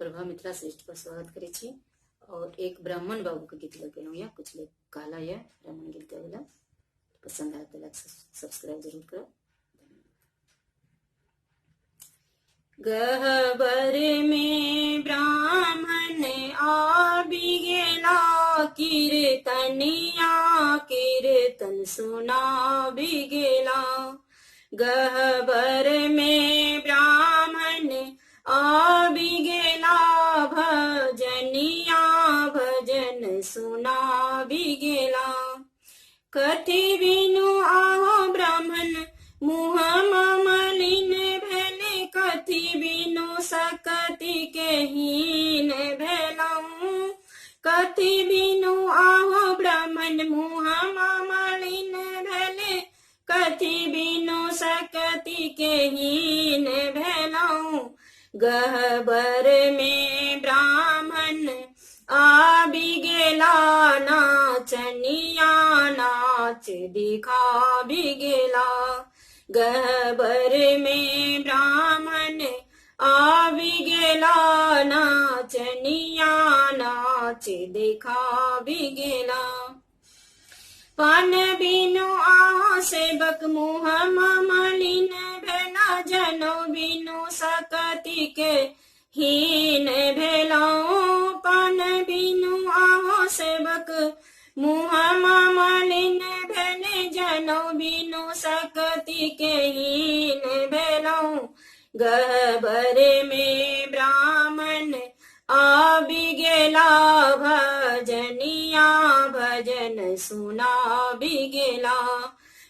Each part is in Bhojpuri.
प्रभा मित्रा श्रेष्ठ पर स्वागत करे छी। और एक ब्राह्मण बाबू के गीत लगे या कुछ लोग कहला है ब्राह्मण गीत वाला पसंद आए तो लाइक सब्सक्राइब जरूर करो। गहबर में ब्राह्मण आबि गेला, कीर्तनिया कीर्तन सुनाबि गेला। गहबर में ब्राह्मण आबि गेला, भजनिया भजन सुनाबि गेला। कथि बिनु आहो ब्राह्मण मुँह मलिन भेले, कथि बिनु सकति के हीन भेलऊँ। कथि बिनु आहो ब्राह्मण मुँह मलिन भेले, कथि बिनु सकति के हीन भेलऊँ। गहबर में ब्राह्मण आबि गेला, नाचनिया नाच दिखाबि गेला। गहबर में ब्राह्मण आबि गेला, नाचनिया नाच दिखाबि गेला। पान बिनु आहो सेवक मुँह मलिन भेला, जनौ बिनु सकति के हीन भेलऊँ। पान बिनु आहो सेवक मुँह मलिन भेले, जनौ बिनु सकति के हीन भेलऊँ। गहबर में ब्राह्मण आबि गेला, भजनिया भजन सुनाबि गेला।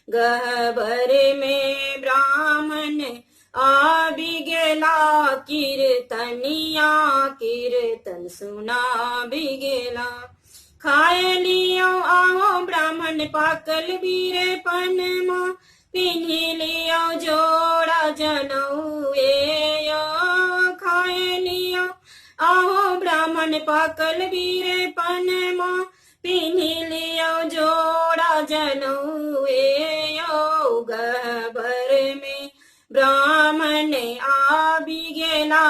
गहबर में ब्राह्मण आबि गेला, कीर्तनिया कीर्तन सुनाबि गेला। खाए लियो आहो ब्राह्मण पाकल बीरे पनमा, पिन्हि लियो जोड़ा जनौए। खाए लियो आहो ब्राह्मण पाकल बीरे पनमा, पिन्हि लियो जोड़ा जनौए। गहबर में ब्राह्मण आबि गेला,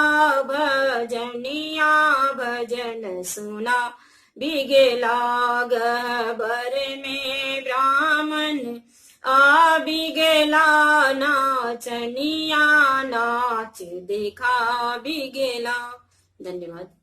भजनिया भजन सुना बिगेला। गहबर में ब्राह्मण आबि गेला, नाचनिया नाच दिखा बिगेला। धन्यवाद।